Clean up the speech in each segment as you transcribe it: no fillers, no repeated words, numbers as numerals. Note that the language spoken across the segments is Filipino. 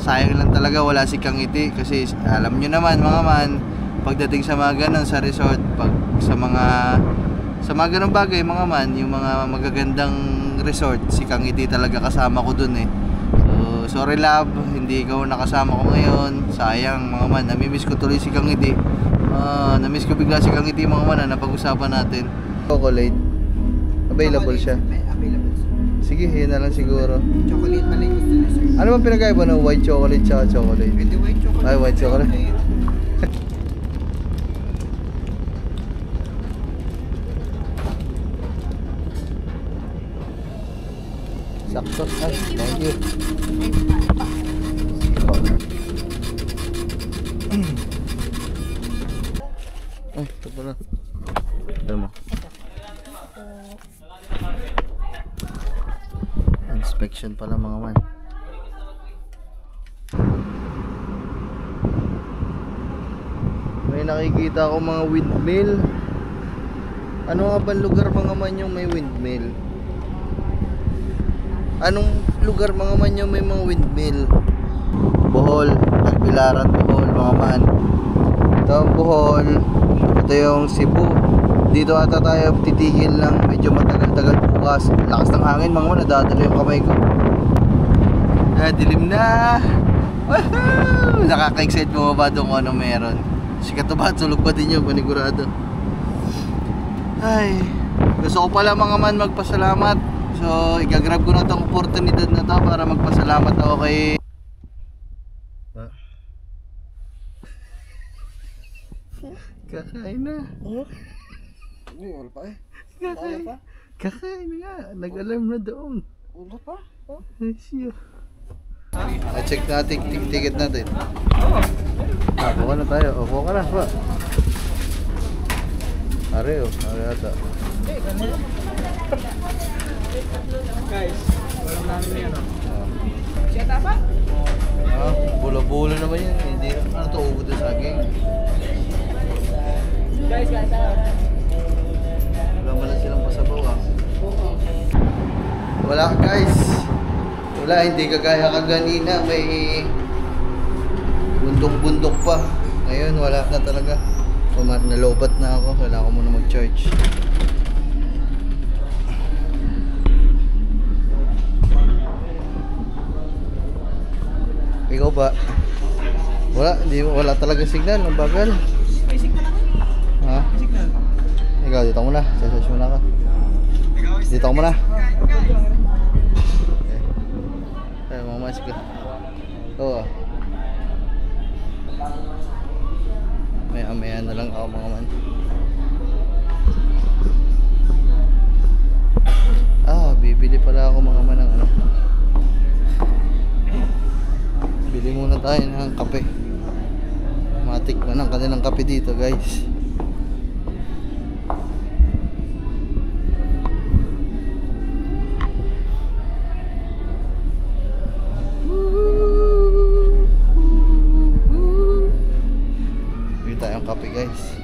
sayang lang talaga wala si Kang Ngiti. Kasi alam nyo naman mga man, pagdating sa mga ganun sa resort, pag sa mga ganung bagay mga man, yung mga magagandang resort, si Kang Ngiti talaga kasama ko dun eh. So sorry love, hindi ikaw nakasama ko ngayon, sayang mga man. Namimiss ko tuloy si Kang Ngiti. Namiss ko bigla si Kang Ngiti mga man na napag-usapan natin. Chocolate available siya. Available siya. Sige, yun na lang siguro. Chocolate pala yung gusto niya, sir. Ano ba pinagkaiba ng white chocolate tsaka chocolate? Pwede white chocolate. Ay, white chocolate. Sakto. Ay, thank you. Ay, ito pala. Ito mo. Inspection pala mga man. May nakikita ako mga windmill. Ano nga ba lugar mga man yung may windmill? Anong lugar mga man yung may mga windmill? Bohol, Tagbilaran, Bohol mga man. Ito ang Bohol. Ito yung Cebu. Dito ata tayo titigil lang. Medyo matagal-tagal bukas. Lakas ng hangin mga man, nadadala yung kamay ko. Dilim na. Woohoo! Nakaka-excite mo ba doon kung ano meron? Sikat ba? Sulog ba din yun? Panigurado. Ay, gusto ko pala mga man magpasalamat. So, igagrab ko na itong oportunidad na to para magpasalamat ako kay... Kakain na. Wala pa eh. Kakain na nga. Nag-alarm na doon. Wala pa? Ay, siya. Check natin, ticket natin. Upo ka na tayo. Upo ka na pa. Are ata. Guys, walang namin yan. Siya tapa? Bula-bula naman yan. Hindi ano to, ubod na saging. Guys. Wala man lang silang pasabaw Wala guys. Wala, hindi kagaya kaganina. May bundok-bundok pa. Ngayon wala na talaga. Nalobat na ako. Kailangan ko muna mag-charge. Ikaw ba? Wala talaga signal. Ang bagal. May signal ako. Ha? May signal. Ikaw, dito mo na. Sasasyo muna ka. Dito ko muna. Ay, mamas ka. Oo. Maya na lang ako mga man. Bibili pala ako mga man ng ano. Bili muna tayo ng kape. Matik man ang kanilang kape dito guys. Bili tayong kape guys.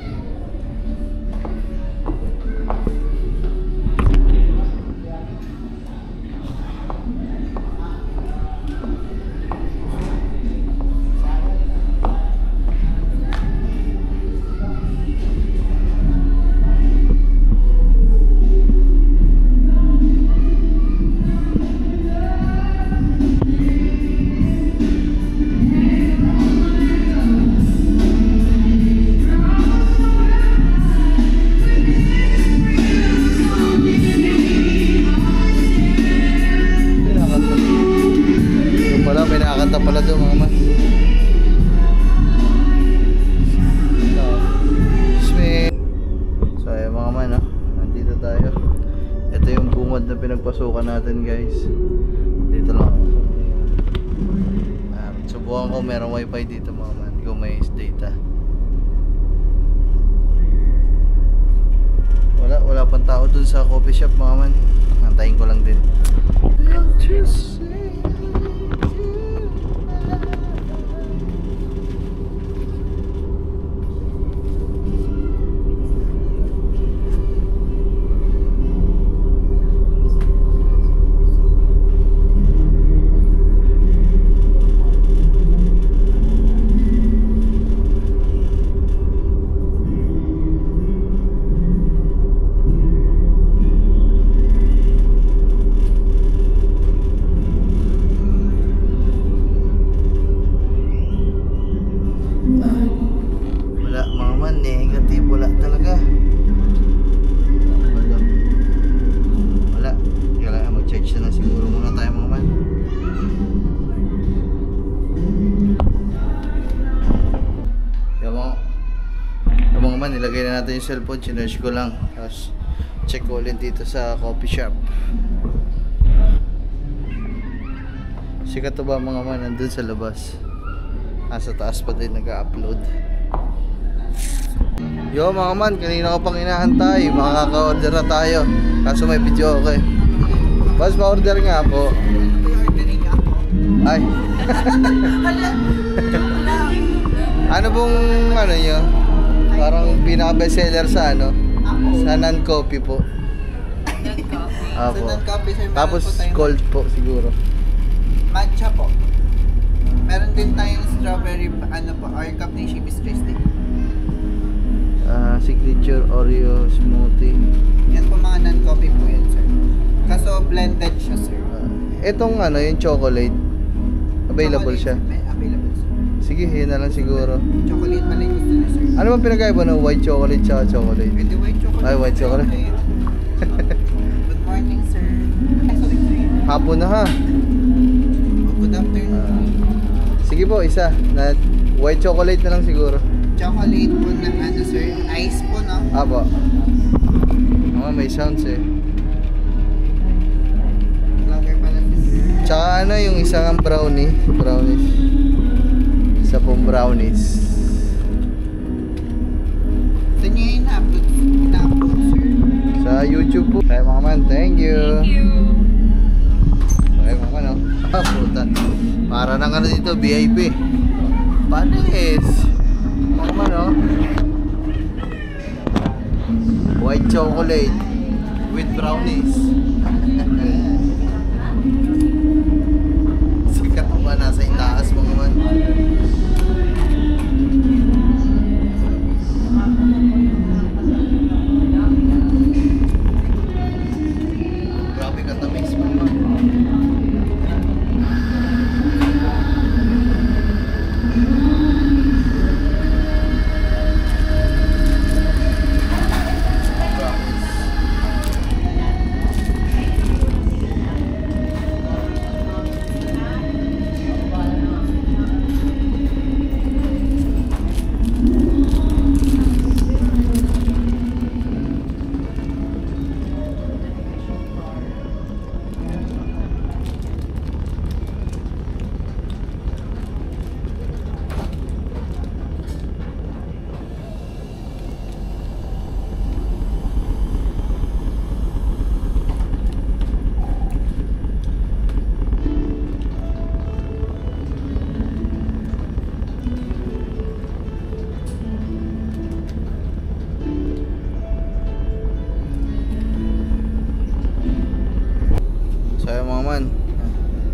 Pala doon mga man. So ayun mga man, nandito tayo. Ito yung bungad na pinagpasukan natin guys. Dito lang ako. Subukan ko merong wifi dito mga man. Hindi ko may data. Wala pang tao dun sa coffee shop mga man. Nantayin ko lang din. man, nilagay na natin yung cellphone, chinerge ko lang. Tapos check ko ulit dito sa coffee shop. Si Katuba mga man, nandun sa labas. Nasa taas pa din nag-upload. Yo mga man, kanina ko pang inaantay. Makaka-order na tayo. Kaso may video okay. Boss, pa-order nga po. Ay. Ano pong ano nyo? Parang pinaka-bestseller sa ano? Sa non-coffee po. Apo. Sa non-coffee, sir, meron Tapos po tayong cold po siguro. matcha po. Meron din tayong strawberry, ano po, or cup ng Shibis Twisty. Signature Oreo smoothie. Yan po mga non-coffee po yan, sir. Kaso blended siya, sir. Etong ano, yung chocolate. Available siya. May available, sir. Sige, yun na lang siguro. Chocolate pala yung gusto niya, sir. Ano bang pinagkaiba ng white chocolate tsaka chocolate? With the white chocolate. Ay, white chocolate. Good morning, sir. Sorry, sir. Hapon na ha. Good afternoon. Sige po, isa. Na white chocolate na lang siguro. Chocolate po na ano, sir. Ice po, no? Apo. May sounds eh. Vlogger pala si sir. Tsaka ano yung isang brownie. Brownies. Isa pong brownies. Ito niya yung ina-upload, sir. Sa YouTube po. Kaya mga man, thank you. Thank you. Kaya mga man, oh. Puta. Para nang ano dito, VIP. Panis. Mga man, oh. White chocolate with brownies. Sikat mo ba nasa itaas mga man? Grabe ka tamis mga man.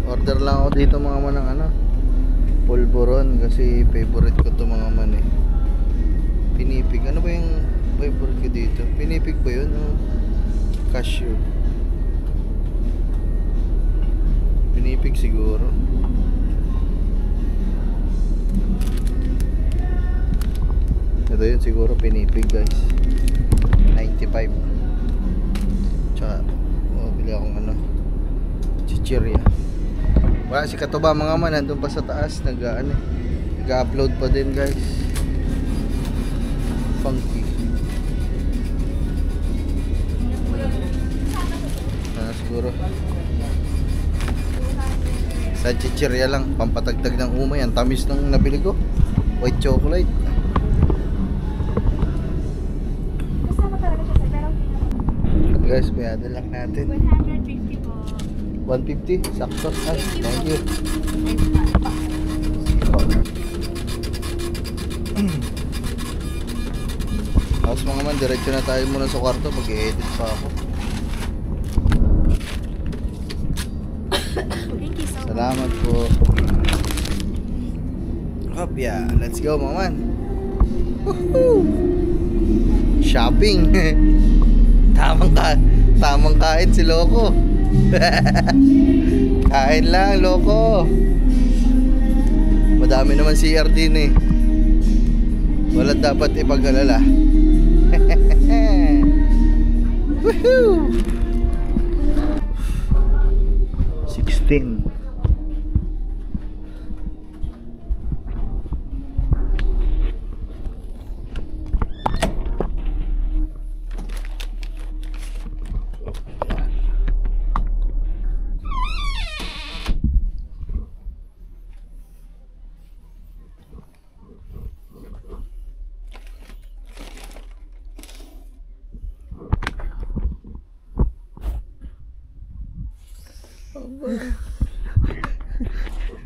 Order lang ako dito mga man ng ano, pulburon kasi favorite ko to mga man eh. Pinipig, ano ba yung favorite ko dito? Pinipig ba yun? Cashew. Pinipig siguro. Ito yun siguro, pinipig guys. 95. Tsaka bili akong ano, chichirya. Wala si Katuba mga man, nandun pa sa taas, nag-upload pa din guys. Funky. Siguro sa chichirya lang, pampatagtag ng umay. Ang tamis nung nabili ko, white chocolate. Guys, bayad lang natin. 150 po. 150, sakto. Ay, thank you. Tapos mga man, diretso na tayo muna sa kwarto. Mag-i-edit pa ako. Thank you so much. Salamat po. Hop, yeah. Let's go mga man. Woohoo! Shopping. Tamang kain si Loco. Kain lang, Loco. Madami naman CR din eh. Wala dapat ipag-alala. Woohoo! 16.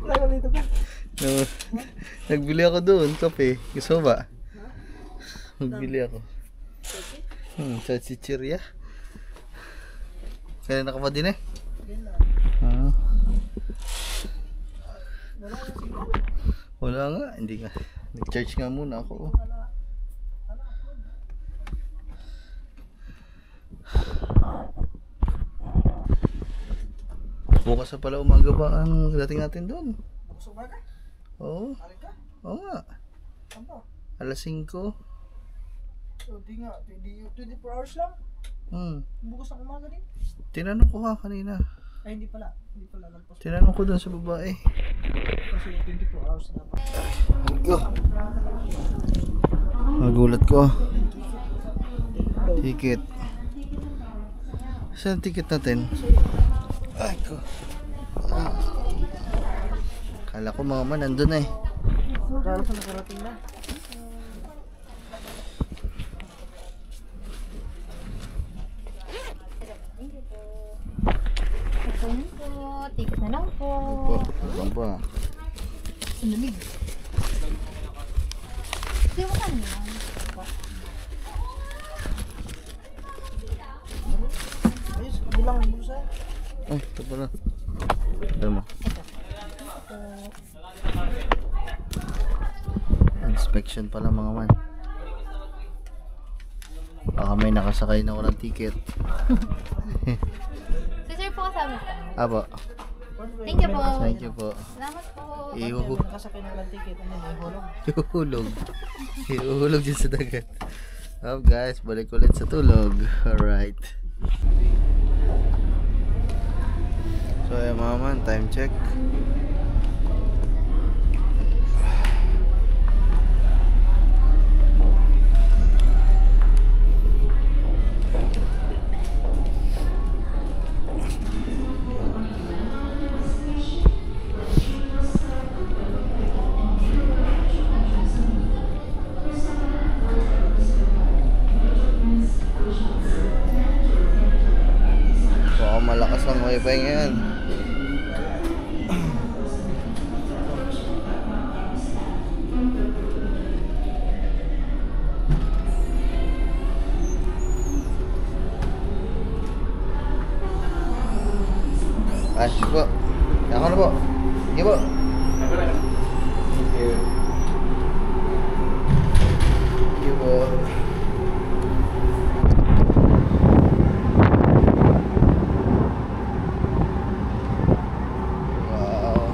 Lalo dito ba? No, nagbili ako doon, kape. Gusto mo ba? Nagbili ako. Sa chichirya. Kaya na ka pa din eh? Ah. Wala nga, hindi nga. Nag-charge nga muna ako. Bukas na pala umaga ba ang dating natin doon? Bukas umaga? Oo. Alin ka? Oo nga. Ano? Alas 5. So, di nga. 24 hours lang. Bukas ng umaga din. Tinanong ko nga kanina. Ay, hindi pala. Hindi pala lagpas. Tinanong ko doon sa babae. Kasi 24 hours na pa. Go. Nagulat ko. Ticket. Saan ticket natin? Ay ko. Kala ko mga man nandun eh. Kala ko nakarating na. Ito na po. Ticket na lang po. Saan pa? Sinamig. Di ba kanya? Ayos, bilang ang bulsa. Ay, ito pala. Ito mo. Inspection pala mga man. Baka may nakasakay na walang ticket. Si sir po kasama po. Aba. Thank you po. Thank you po. Salamat po. Nakasakay ng lang ticket. Ano yung hulog? Ihulog. Ihulog dyan sa dagat. Up guys, balik ulit sa tulog. Alright. So ayan mga man, time check. Baka malakas ang wifi ngayon. Ay, sige po. Ako na po. Sige po. Sige po. Wow.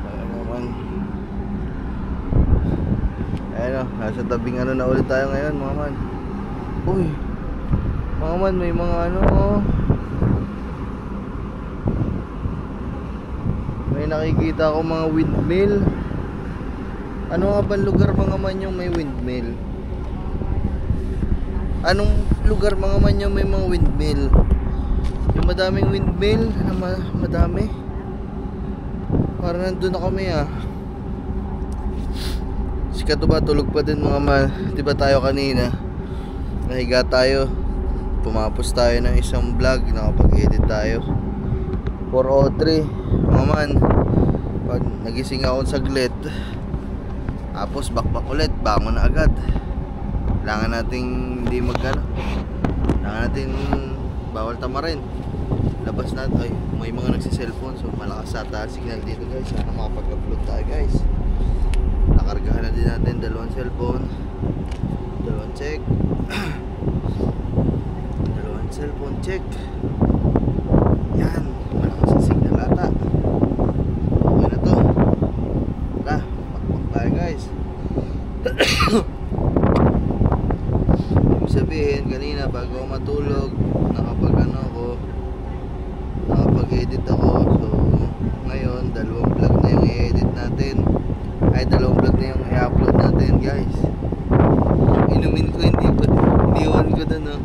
Ayan naman. Ayan o, nasa tabing ano na ulit tayo ngayon mga man. Uy, mga man, may mga ano oh. May nakikita ako mga windmill. Ano nga ba lugar mga man yung may windmill? Anong lugar mga man yung may mga windmill? Yung madaming windmill na madami. Parang nandun na kami ah. Si Kato ba tulog pa din mga man? Diba tayo kanina nahiga tayo, pumapos tayo ng isang vlog, nakapag-edit tayo 4:03 mga man. Pag nagising ako saglit, tapos bakbak ulit, bangon na agad. Kailangan nating hindi magano, kailangan natin bawal tamarin. Labas natin, ay may mga nagsi-cellphone, so malakas ata signal dito guys. Sana makapag-upload tayo guys. Nakargahan na din natin dalawang cellphone, dalawang check. Dalawang cellphone check. Yan, malakas ang signal ata. Okay na to. Tara, makpak tayo guys. Ibig sabihin, kanina bago ako matulog, nakapag-edit ako. So, ngayon, dalawang vlog na yung i-edit natin. Ay, dalawang vlog na yung i-upload natin guys. Inumin ko, hindi iwan ko doon oh.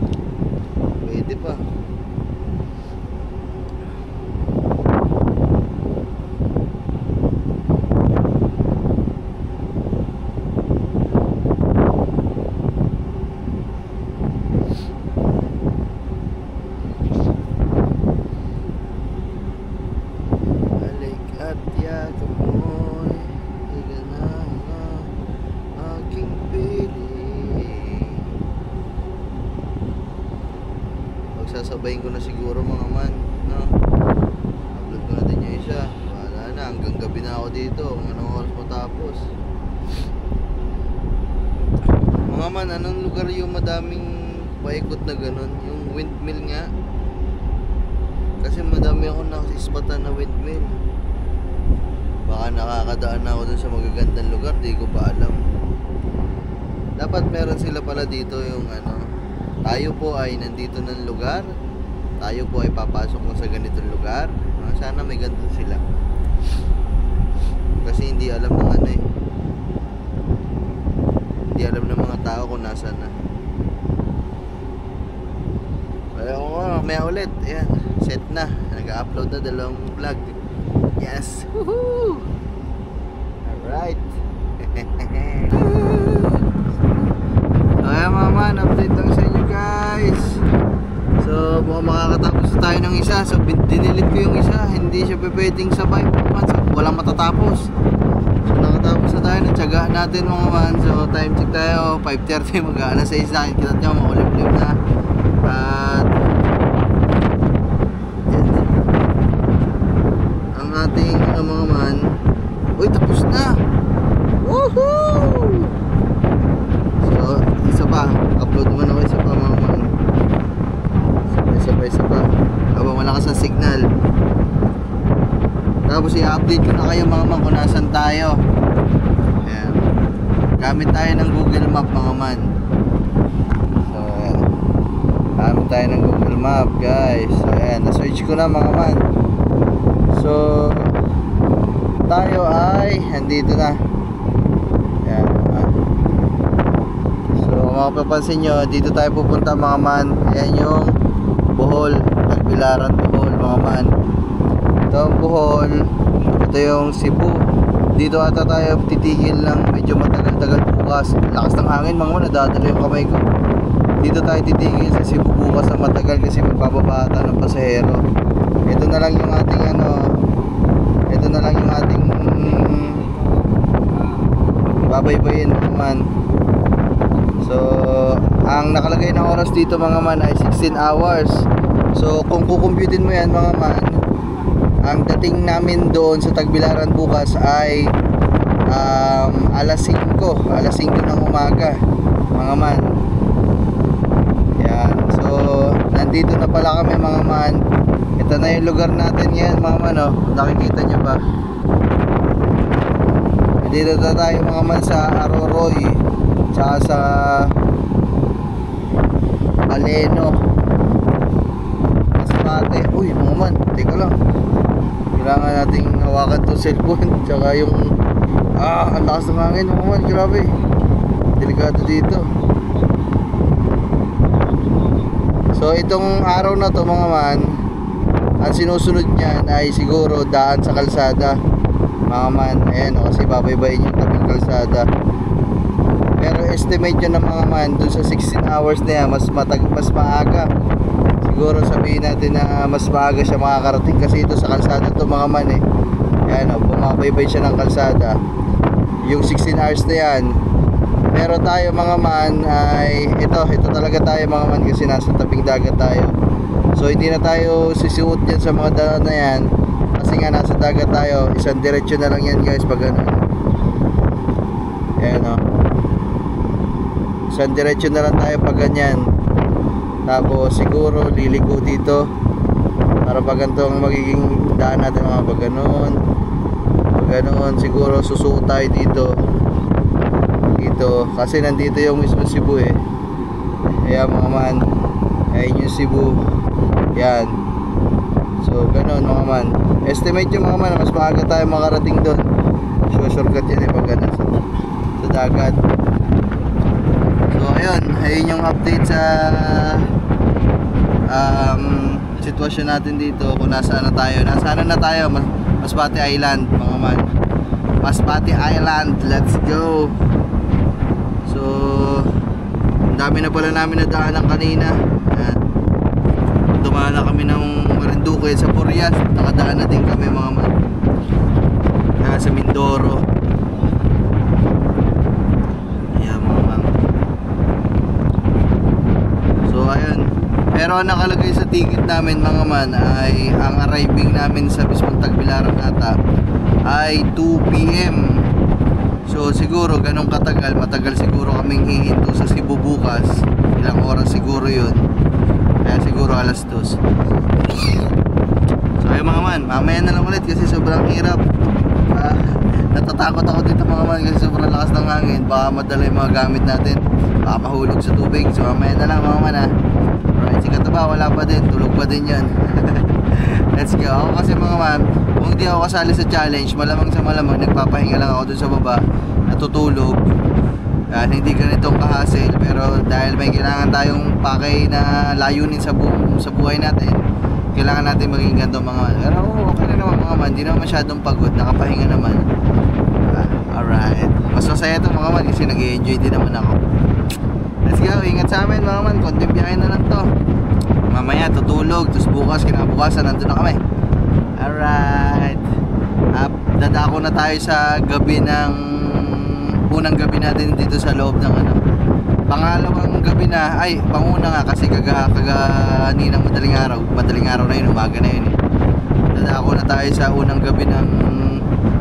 Pwede pa. pagsasabayin ko na siguro mga man, no? Upload ko natin yung isa. Wala na, hanggang gabi na ako dito kung anong oras matapos. Mga man, anong lugar yung madaming paikot na ganun? Yung windmill nga. Kasi madami ako nakasispatan na windmill. Baka nakakadaan na ako dun sa magagandang lugar, di ko pa alam. Dapat meron sila pala dito yung ano, tayo po ay nandito ng lugar, tayo po ay papasok na sa ganitong lugar. Sana may ganito sila. Kasi hindi alam ng ano eh. Hindi alam ng mga tao kung nasaan na. Ayaw ko, may ulit. Ayan, set na. Nag-upload na dalawang vlog. Yes! Woohoo! Alright! Ayan mga man, update lang sa inyo guys. So, mukhang makakatapos na tayo ng isa. So, dinilit ko yung isa. Hindi siya pwedeng sabay mga man. So, walang matatapos. So, nakatapos na tayo. Natsagaan natin mga man. So, time check tayo. 5:30 mag-aalas 6 na. Kita nyo, makulim-lim na. At ang ating mga man, uy, tapos na. Woohoo! So, isa pa. Upload naman ako isa pa mga man. Isa pa. Habang malakas ang signal. Tapos i-update ko na kayo mga man kung nasan tayo. Ayan. Gamit tayo ng Google Map mga man. So, ayan. Gamit tayo ng Google Map guys. So, ayan. Na-search ko na mga man. So, tayo ay andito na. Ayan. So, kung mapapansin nyo, dito tayo pupunta mga man. Ayan yung Bohol, Tagbilaran, Bohol mga man. Ito ang Bohol. Ito yung Cebu. Dito ata tayo titigil ng medyo matagal-tagal bukas. Lakas ng hangin mga man, nadadala yung kamay ko. Dito tayo titigil sa Cebu bukas ng matagal kasi magbababa ata ng pasahero. Ito na lang yung ating ano, ito na lang yung ating babaybayin mga man. So, ang nakalagay na oras dito mga man ay 16 hours. So, kung kukumputin mo yan mga man, ang dating namin doon sa Tagbilaran bukas ay alas 5 ng umaga mga man. Yan. So, nandito na pala kami mga man. Ito na yung lugar natin ngayon mga man, oh. Nakikita nyo ba? Dito na tayo mga man sa Aroroy, tsaka sa Aleno, Masbate. Uy mga man, teka lang, kailangan nating hawakan to cellphone. Tsaka yung ang lakas ng hangin mga man, grabe, delikado dito. So itong araw na to mga man, ang sinusunod niyan ay siguro daan sa kalsada mga man. Ayan o, kasi babaybayin yung tabing kalsada. Pero estimate nyo na mga man, dun sa 16 hours na yan, mas maaga. Siguro sabihin natin na mas maaga siya makakarating kasi ito sa kalsada to mga man eh. Ayan o, bumabaybay siya ng kalsada. Yung 16 hours na yan. Pero tayo mga man ay ito talaga tayo mga man kasi nasa tabing dagat tayo. So hindi na tayo sisuot yan sa mga daan na yan kasi nga nasa dagat tayo. Isang diretsyo na lang yan guys pag ano. Ayan o, isang diretsyo na lang tayo pag ganyan. Tapos siguro liliko dito para pag ganito ang magiging daan natin mga pag ganoon. Siguro susuot tayo dito kasi nandito yung mismo Cebu eh. Ayan mga man, ayan yung Cebu. Yan. So ganoon mga man. Estimate yung mga man, mas maaga tayo makarating doon. Shortcut yan eh pag ganun sa dagat. So ayun yung update sa sitwasyon natin dito. Kung nasaan na tayo. Masbate Island mga man. Masbate Island, let's go. So ang dami na pala namin nadaanan kanina. Dumaan na kami ng Marinduque sa Purias. Nakadaan na din kami mga man sa Mindoro. Ayan mga man. So ayun. Pero Pero ang nakalagay sa ticket namin mga man ay ang arriving namin sa mismong Tagbilaran ata ay 2 PM. So siguro ganun katagal, matagal siguro kaming hihinto sa Cebu bukas. Ilang oras siguro yun. Kaya siguro alas 2. So ayun mga man, mamaya na lang ulit kasi sobrang hirap. Natatakot ako dito mga man kasi sobrang lakas ng hangin. Baka madala yung mga gamit natin, baka mahulog sa tubig. So mamaya na lang mga man ha. Alright, si Katuba wala pa din, tulog pa din yan. Let's go. Ako kasi mga man, kung hindi ako kasali sa challenge, malamang sa malamang nagpapahinga lang ako dun sa baba, natutulog. Hindi ganitong kahasil, pero dahil may kailangan tayong pakay na layunin sa buhay natin, kailangan natin maging ganito mga man. Pero okay na naman mga man, hindi naman masyadong pagod, nakapahinga naman. Alright, mas masaya ito mga man kasi nag-i-enjoy din naman ako. Let's go, ingat sa amin mga man, konting biyahe na lang to. Mamaya tutulog, tapos bukas, kinabukasan, nandun na kami. Alright, dadako na tayo sa gabi ng unang gabi natin dito sa loob ng pangalawang gabi na, ay panguna nga kasi kaninang madaling araw na yun, umaga na yun eh. Dadako na tayo sa unang gabi ng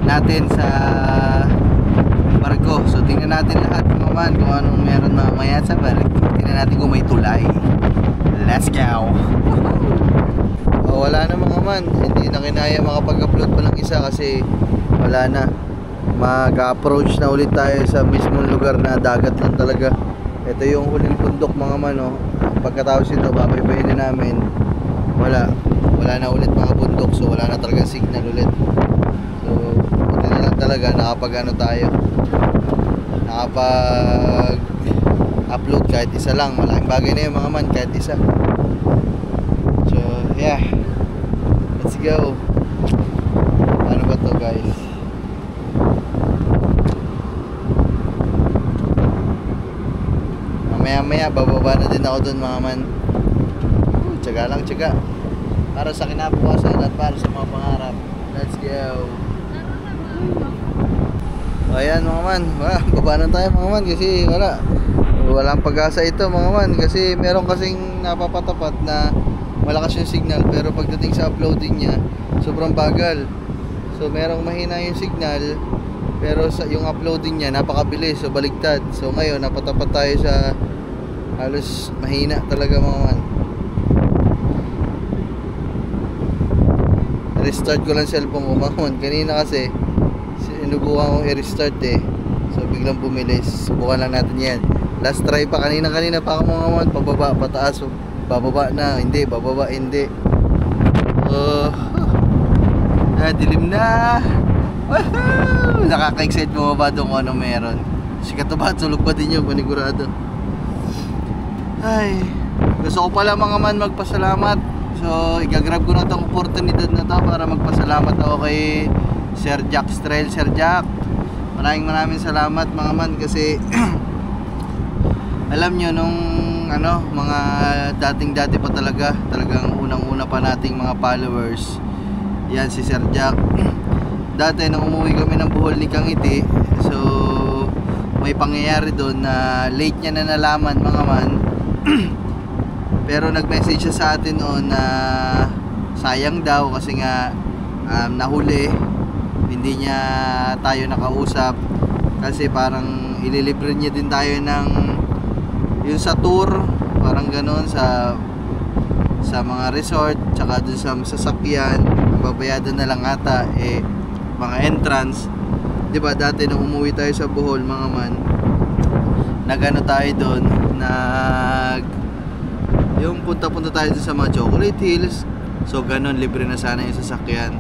natin sa barko. So tingnan natin lahat mga man kung anong meron mamaya sa barko. Tingnan natin kung may tulay. Let's go. Wala na mga man, hindi na kinaya makapag-upload pa ng isa kasi wala na. Mag-approach na ulit tayo sa mismong lugar na dagat lang talaga. Ito yung huling bundok mga man, oh. Pagkatapos ito babaybayin na namin. Wala na ulit mga bundok, so wala na talaga signal ulit. So buti na lang talaga tayo, nakapag upload kahit isa lang. Malaking bagay na yun mga man, kahit isa. So yeah, let's go. Ano ba to guys? Maya bababa na din ako dun mga man. Tiyaga lang, tiyaga. Para sa kinabukasan at para sa mga pangarap. Let's go. Ayan mga man, baba na tayo mga man kasi walang pag-asa ito mga man. Kasi meron kasing napapatapat na malakas yung signal, pero pagdating sa uploading niya sobrang bagal. So merong mahina yung signal, pero yung uploading niya napakabilis, so baligtad. So ngayon napatapat tayo sa halos mahina talaga mga man. Restart ko lang cellphone ko mga man. Kanina kasi sinubukan kong i-restart eh, so biglang bumilis. Subukan lang natin yan. Last try pa, kanina pa ako mga man. Pababa, pataas, bababa na, hindi, bababa, hindi. Dilim na. Woohoo! Nakaka-excite bumaba doon kung ano meron. Si Katuba, tulog pa din yun, panigurado. Ay, gusto ko pala mga man magpasalamat. So igagrab ko na itong oportunidad na to para magpasalamat ako kay Sir Jack Strel. Sir Jack, maraming salamat mga man kasi alam nyo nung mga dati pa talagang unang-una pa nating mga followers, yan si Sir Jack. Dati nung umuwi kami ng Bohol ni Kangiti, so may pangyayari doon na late niya na nalaman mga man. Pero nag-message siya sa atin noon na sayang daw kasi nga nahuli, hindi niya tayo nakausap kasi parang ililibre niya din tayo ng yun sa tour, parang ganoon sa mga resort, tsaka dun sa sasakyan babayadan na lang ata mga entrance. 'Di ba dati nung umuwi tayo sa Bohol mga man, nagano tayo doon, yung punta tayo sa mga Chocolate Hills. So ganun, libre na sana yung sasakyan.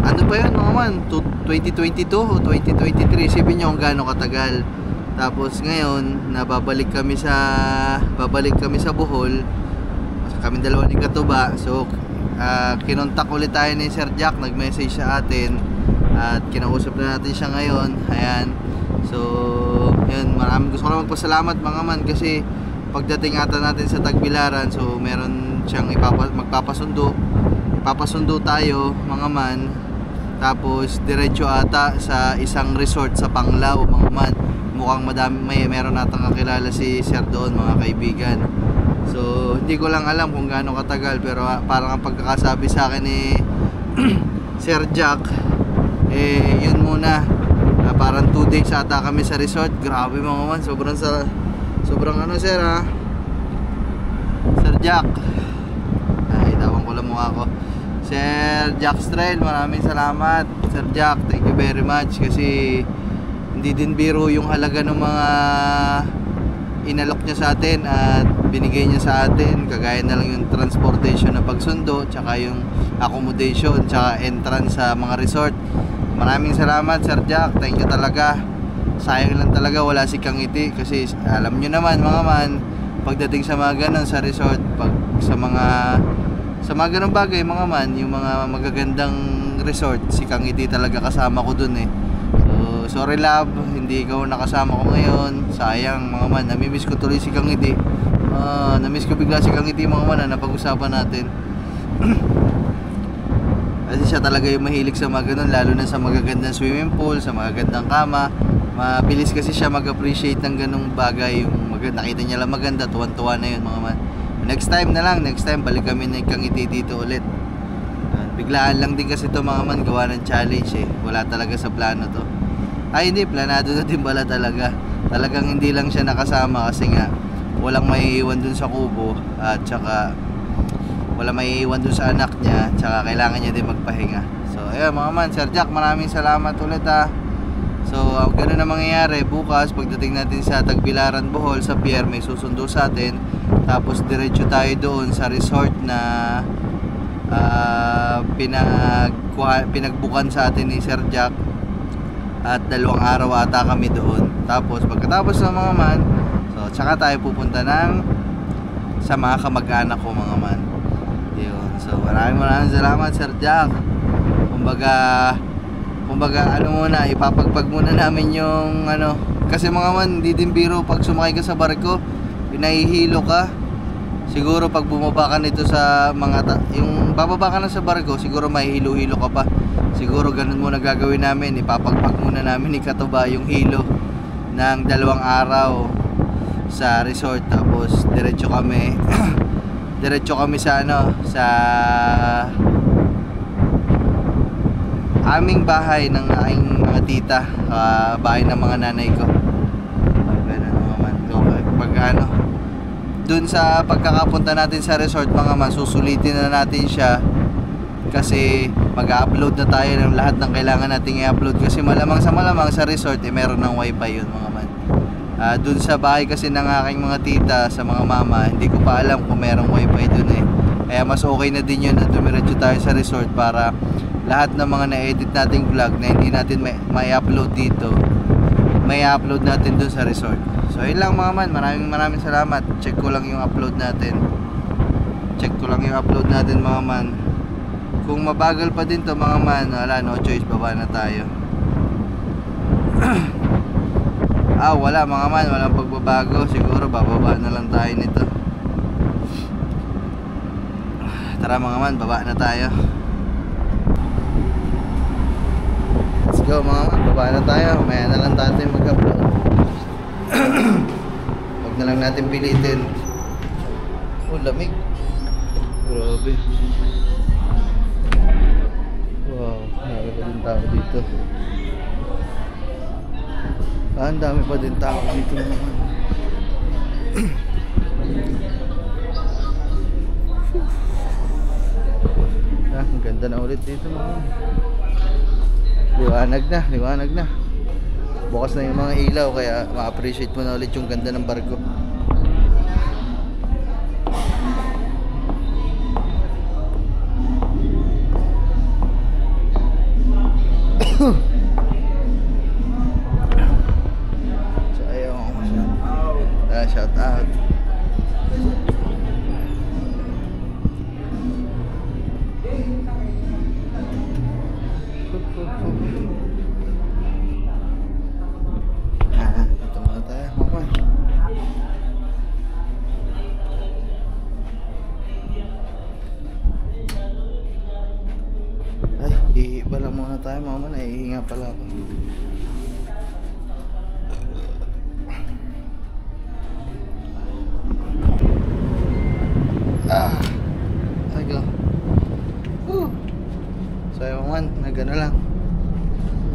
Ano pa yun mga man, 2022 o 2023, isipin nyo kung gaano katagal. Tapos ngayon babalik kami sa Bohol, kami dalawa ni Katuba. So kinontak ulit tayo ni Sir Jack, nag-message sa atin at kinausap na natin siya ngayon. Ayan, so yun, gusto ko lang magpasalamat mga man kasi pagdating ata natin sa Tagbilaran, so meron siyang magpapasundo tayo mga man, tapos diretso ata sa isang resort sa Panglao mga man. Mukhang meron natang kakilala si Sir doon mga kaibigan. So hindi ko lang alam kung gaano katagal, pero parang ang pagkakasabi sa akin ni Sir Jack, yun muna. Parang 2 days ata kami sa resort. Grabe mga man, sobrang ano sir ha. Sir Jack. Ay, tawang ko lang mukha ko. Sir Jack Strail, maraming salamat. Sir Jack, thank you very much. Kasi hindi din biro yung halaga ng mga inalok niya sa atin at binigay niya sa atin. Kagaya na lang yung transportation na pagsundo, tsaka yung accommodation, tsaka entrance sa mga resort. Maraming salamat Sir Jack, thank you talaga. Sayang lang talaga wala si Kang Ngiti. Kasi alam nyo naman mga man, pagdating sa mga ganun sa resort, sa mga ganung bagay mga man, yung mga magagandang resort, si Kang Ngiti talaga kasama ko dun eh. So sorry love, hindi ikaw nakasama ko ngayon. Sayang mga man, namimiss ko tuloy si Kang Ngiti. Namiss ko bigla si Kang Ngiti mga man na napag-usapan natin. Kasi siya talaga yung mahilig sa mga ganun, lalo na sa magagandang swimming pool, sa magagandang kama. Mabilis kasi siya mag-appreciate ng ganung bagay. Yung nakita niya lang maganda, tuwan-tuwa na yun mga man. Next time balik kami ng Kang Ngiti dito ulit. Biglaan lang din kasi to mga man, gawa ng challenge eh. Wala talaga sa plano to. Ay hindi, planado na din pala talaga. Talagang hindi lang siya nakasama kasi nga walang maiiwan dun sa kubo. At saka walang maiiwan dun sa anak niya. Tsaka kailangan niya din magpahinga. So ayun mga man, Sir Jack, maraming salamat ulit ha. So ganun na mangyayari. Bukas pagdating natin sa Tagbilaran, Bohol, sa pier may susundo sa atin. Tapos diretso tayo doon sa resort na pinagbukan sa atin ni Sir Jack. At 2 araw ata kami doon. Tapos pagkatapos ng mga man, so tsaka tayo pupunta sa mga kamag-anak ko mga man. Yun. So maraming salamat Sir Jack. Kumbaga ano muna, ipapagpag muna namin yung ano. Kasi mga man, hindi din biro pag sumakay ka sa barko, pinahihilo ka. Siguro pag bumaba ka nito sa yung bababa ka na sa barko, siguro mahihilo-hilo ka pa. Siguro ganun muna gagawin namin, ipapagpag muna namin ni Katuba yung hilo ng 2 araw sa resort. Tapos diretso kami sa sa aming bahay ng aking mga tita, bahay ng mga nanay ko. Ganun naman. Dun sa pagkakapunta natin sa resort mga man, susulitin na natin siya. Kasi mag-upload na tayo ng lahat ng kailangan nating i-upload. Kasi malamang sa resort meron ng wifi yun mga man. Dun sa bahay kasi ng aking mga tita, sa mga mama, hindi ko pa alam kung merong wifi dun eh. Kaya mas okay na din yun na dumiretso tayo sa resort para lahat ng mga na-edit nating vlog na hindi natin may upload dito, may upload natin dun sa resort. So yun lang mga man, maraming salamat. Check ko lang yung upload natin mga man. Kung mabagal pa din to mga man, wala, no choice, baba na tayo. Wala mga man, walang pagbabago. Siguro bababa na lang tayo nito. Tara mga man, baba na tayo. Let's go mga man, baba na tayo. Maya na lang tayo mag-upload. Huwag na lang natin pilitin. Lamig. Grabe. Wow, marami pa din tao dito. Ang dami pa din tao dito naman. Ang ganda na ulit dito mga. Liwanag na. Bukas na yung mga ilaw kaya ma-appreciate mo na ulit yung ganda ng barko. So ayun, shout out. Ito muna tayo, mama. Ay, iiba lang muna tayo, mama. Naihinga pala ako. man, nagano lang.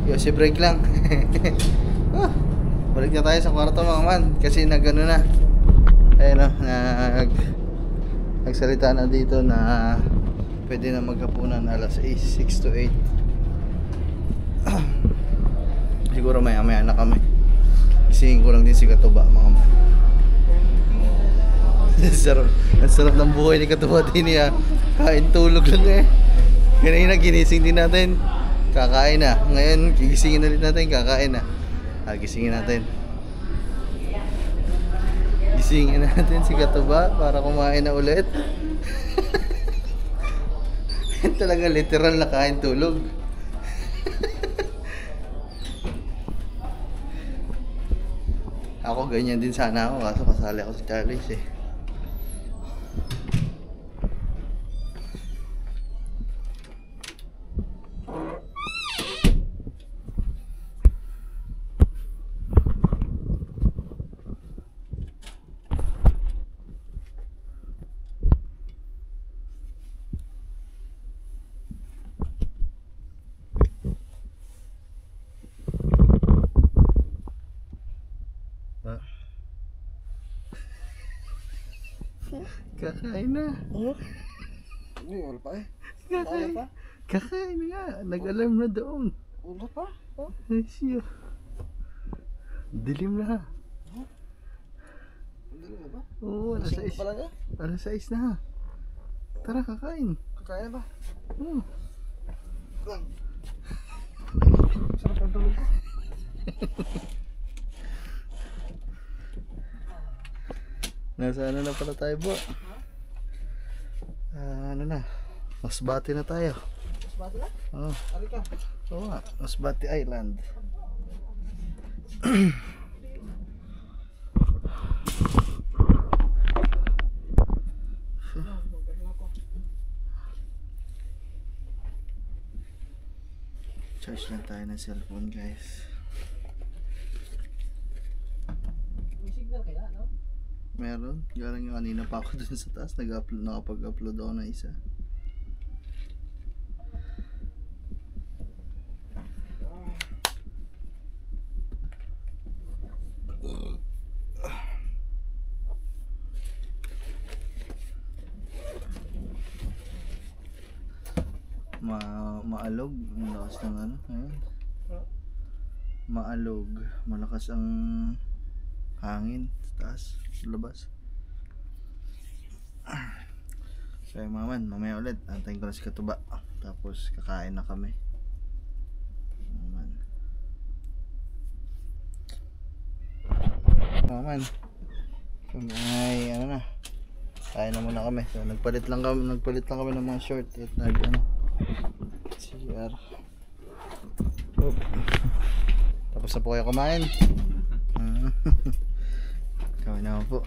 Yosi break lang. Ah, balik na tayo sa kwarto mga man kasi nagano na. Ayun o, nagsalita na dito na pwede na maghapunan alas 6 to 8. Siguro maya na kami. Gisingin ko lang din si Katuba mga man. Ang sarap ng buhay ni Katuba din niya. Kain tulog lang eh. Kanina ginising din natin. Kakain na. Ngayon gigisingin ulit natin. Kakain na. Gisingin natin. Gisingin natin si Katuba para kumain na ulit. Talaga literal na kain tulog. Ako ganyan din sana ako kaso kasali ako sa Charlie's eh. Kakain na. Hindi, wala pa eh. Kakain. Kakain nga. Nag-alarm na doon. Wala pa? Ay siya. Dilim na. Hindi na ba? Oo, alas 6. pa lang eh. Alas 6 na. Tara, kakain. Kakain ba? Oo. Lang. Sarap ang tulog ko. Nasa ano na pala tayo po? Ano na? Masbate na tayo. Masbate na? Oo. Ari ka? Oo nga. Masbate Island. Charge lang tayo ng cellphone guys. May signal kaya, no? Meron. Galing yung kanina pa ako dun sa taas. Nakapag-upload ako na isa. Maalog. Ang lakas ng ano. Ayan. Maalog. Malakas ang hangin sa taas, sa labas. So yung mga man, mamaya ulit antayin ko na si Katuba tapos kakain na kami mga man. Ay ano na, kain na muna kami. So nagpalit lang kami ng mga short at CR. Oh. Tapos na po kayo kumain. Kawin na po.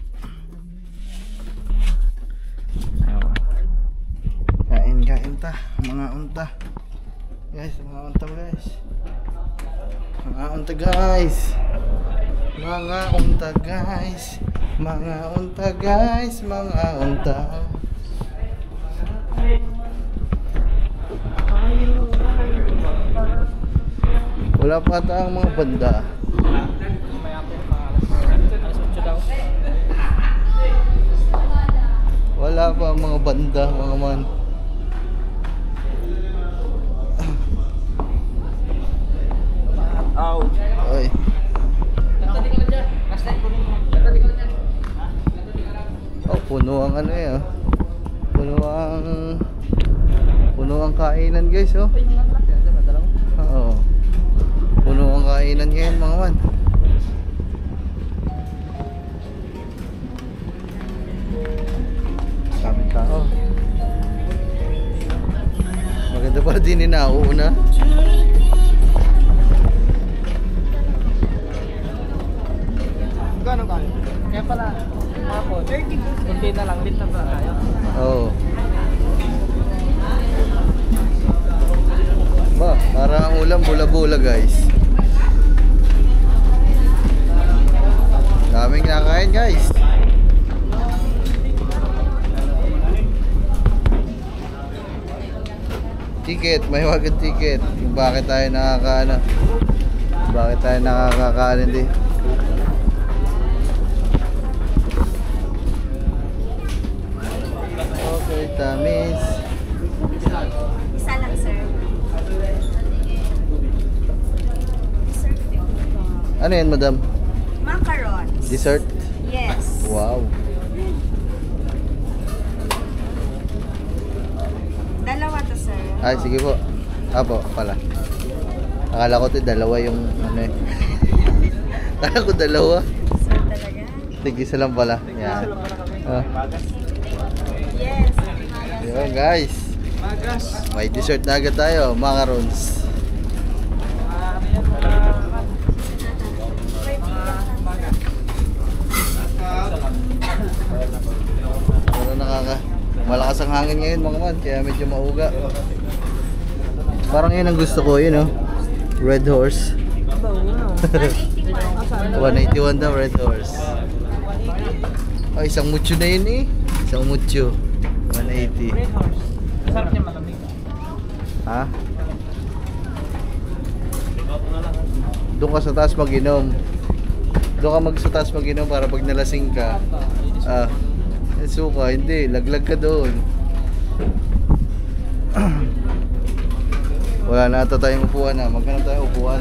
Kain ta mga unta guys, mga unta guys, mga unta guys, mga unta guys, mga unta guys, mga unta. Wala pa ata ang mga banda. Wala pa ang mga banda mga man. Oy. Oh, puno ang ano eh. Oh. Puno ang kainan guys, oh. Oo. Puno ang kainan ngayon mga man. Daming tao. Maganda pala din yung nauuna. Gano'n kayo? Kaya pala, hapon, kunti na lang, lit na pala tayo. Oo. Ba, parang ang ulam bula-bula guys. Daming kinakain guys. ticket, may wagang ticket. Kung bakit tayo nakakaano. Bakit tayo nakakakaano din. Okay, tamis. Isa lang, sir. Ano yan, madam? Macarons. Dessert? Yes. Wow. Dalawa to, sir. Ay, sige po. Apo, pala. Akala ko dalawa yung ano eh. Akala ko dalawa. Sir talaga? Tig-isa lang pala. Yan. Ah. Yes. Yun guys. May dessert na agad tayo. Macarons. Pero malakas ang hangin ngayon mga man. Kaya medyo mauga. Parang yun ang gusto ko yun, oh. Red Horse. 181 daw, Red Horse. Ay, isang mucho na yun eh. Isang mucho. 180. Masarap niya malamig. Ha? Doon ka sa taas mag-inom. Doon ka sa taas mag-inom para pag nalasing ka. Suka, hindi. Laglag ka doon. Wala na ata tayong upuan na. Maghanap tayo upuan.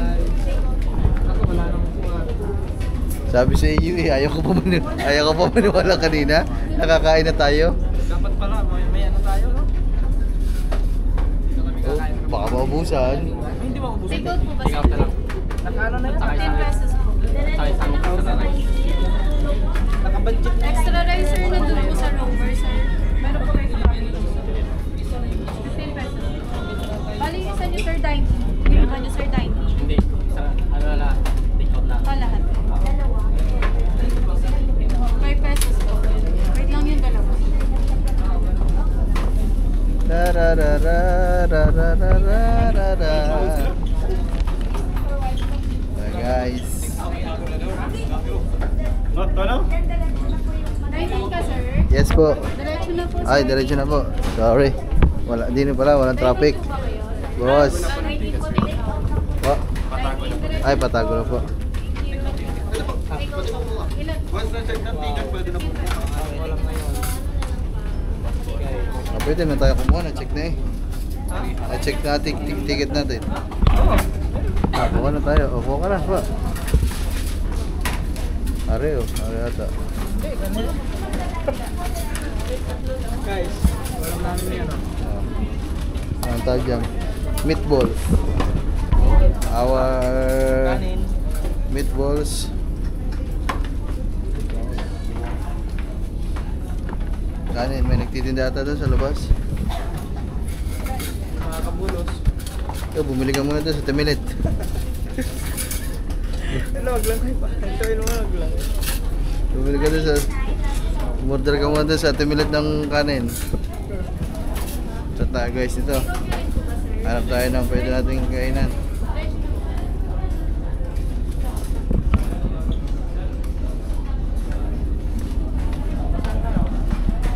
Sabi sa iyo eh, ayaw ko pa maniwala kanina. Nakakain na tayo. Dapat pala, may ano tayo, no? Oh, baka maubusan. Hindi maubusan. Take out po ba, sir? Nakaano na yun? 10 pesos po. Nakabudget na. Extra rice, sir, nandun po sa Rover, sir. Meron po kayo sa package. 15 pesos. Bali, isa nyo, sir, dining. Yung iba nyo, sir, dining. Hindi. Ano lang, take out lang. Lahat. 5 pesos po. Wait lang yung dalawa. Guys. Dining ka, sir? Yes po. Diretso na po, sir. Ay, diretso na po. Sorry. Wala, hindi na pala, walang traffic. Dining po ba kayo? Boss. Dining po, take out. Oh. Ay, patago na po. Ilan? Pwede na tayo kumuha, na-check na eh. Na-check natin, ticket natin. Kuha na tayo. Kuha ka na, pa. Are ata. Guys, walang namin yan, oh. Anong tawag dyan? Meatballs. Our Kanin. meatballs. Kanin, may nagtitinda ata doon sa labas. Mga kabulos. Ito, bumili ka muna doon sa Temilet. Ano, wag lang kayo pa. Ito, wag lang. Bumili ka doon sa... Umorder ka muna doon sa Temilet ng kanin. So tayo guys, ito. Hanap tayo ng pwede nating kainan.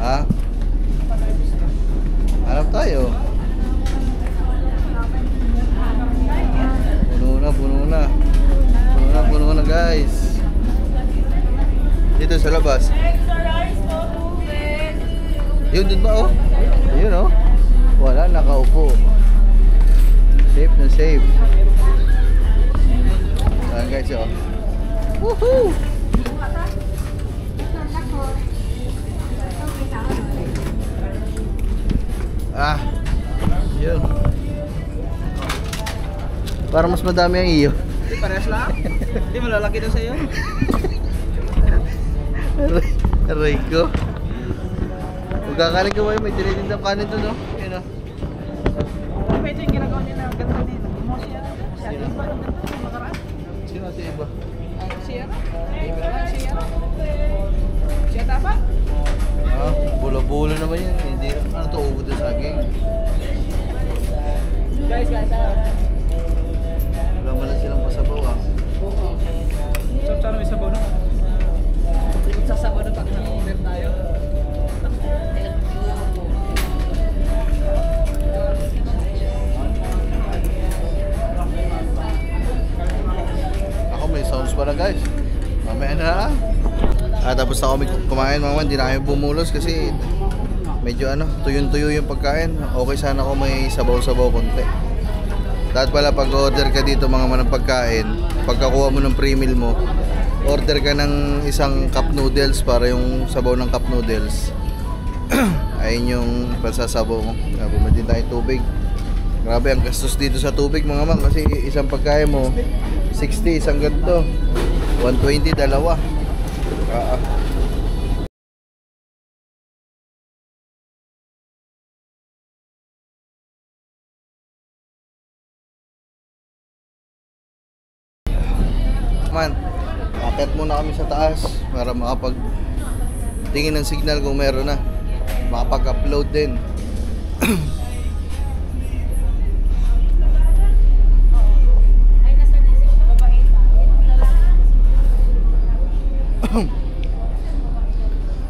Ha? Hanap tayo. Puno na guys. Dito sa labas. Yun dun ba oh? Ayun oh. Wala, nakaupo. Safe na safe. Ayan guys oh. Woohoo! Ah, yun. Para mas madami ang iyo. Hindi, parehas lang. Hindi, malalaki daw sa'yo. Aray ko. Magkakaling ka ba yun? May tinitindang kanin doon, no? Yun, no? Pwede yung ginagawa niya na ganda din. Mo siya. Siya din ba? Ang ganda yung makaraan. Sino natin iba? Siya? Siya? Siya dapat? Ah, bula-bula naman yan. Hindi, ano to, ubod na saging. Guys, Wala man lang silang pasabaw, ah. So, sana may sabaw na. Sasabaw na pag na-order tayo. Tapos na kami kumain mga man, hindi na kami bumulos kasi medyo tuyo-tuyo yung pagkain. Okay sana kung may sabaw-sabaw konti. Dapat pala pag order ka dito mga man ng pagkain, pagkakuha mo ng pre-meal mo, order ka ng isang cup noodles para yung sabaw ng cup noodles. Ayun yung pasasabaw mo. Bumili din tayo tubig. Grabe ang gastos dito sa tubig mga man kasi isang pagkain mo 60 isang ganito. 120 dalawa. Man, akit muna kami sa taas para makapag tingin ng signal kung meron na, makapag-upload din.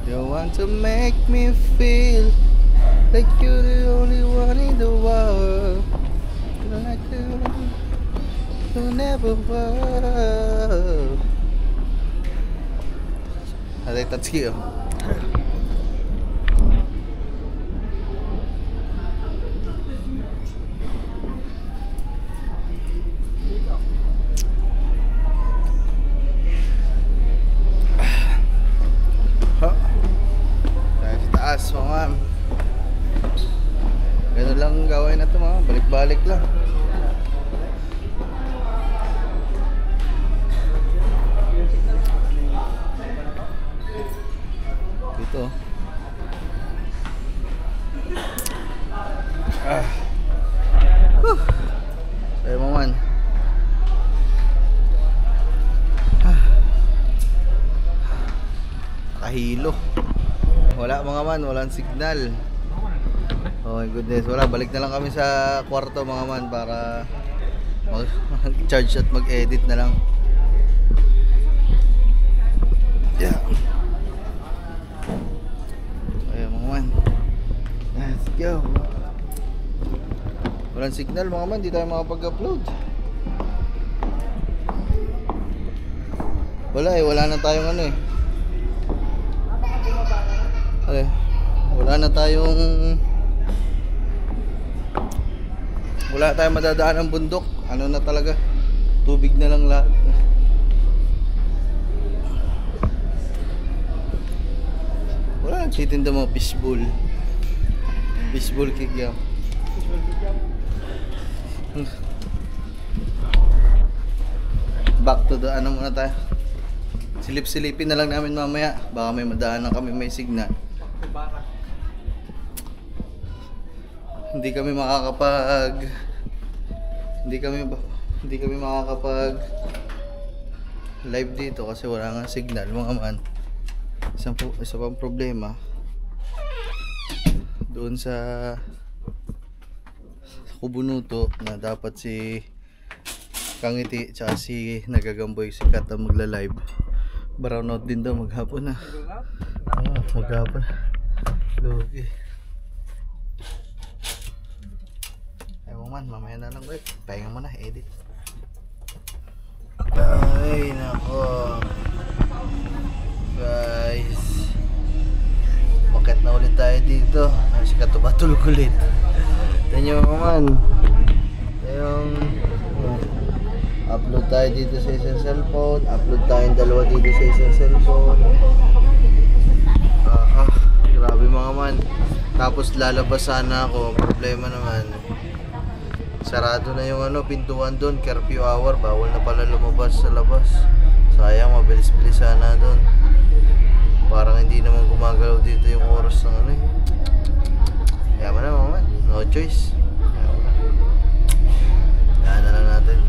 You want to make me feel like you're the only one in the world, like you never were. Aday tatsuki yo. Tayo sa taas mga ma'am. Ganun lang gawin na ito mga, balik-balik lang. Dito. Ayun mga man. Nakahilo. Wala mga man, walang signal. Oh my goodness, wala. Balik na lang kami sa kwarto mga man para mag-charge at mag-edit na lang. Yeah. Ayun mga man. Let's go. Walang signal mga man, di tayo makapag-upload. Wala na tayong wala tayong madadaan ng bundok. Ano na talaga, tubig na lang lahat. Wala nagtitinda mga fishbowl kikiam. Back to the muna tayo. Silip-silipin na lang namin mamaya, baka may madaanan kami may signal. Hindi kami makakapag live dito kasi wala nga signal mga man. Isa pang problema doon sa Kubunuto na dapat si Kangiti tsaka si Nagagamboy si Kat ang magla-live. Brownout din daw maghapon na. Maghapon. Lugi. Man, mamaya na lang ulit. Pahinga mo na, edit. Ay, nako. Guys. Bakit na ulit tayo dito? Kasi katulog ulit. Tignan nyo man. Yung upload tayo dito sa isang cellphone. Upload tayong dalawa dito sa isang cellphone. Grabe mga man. Tapos lalabas sana ako. Problema naman. Sarado na yung pintuan doon, curfew hour, bawal na pala lumabas sa labas. Sayang, mabilis-bilis sana doon. Parang hindi naman gumagalaw dito yung oras ng Yaman na mga man, no choice. Yaman na lang natin.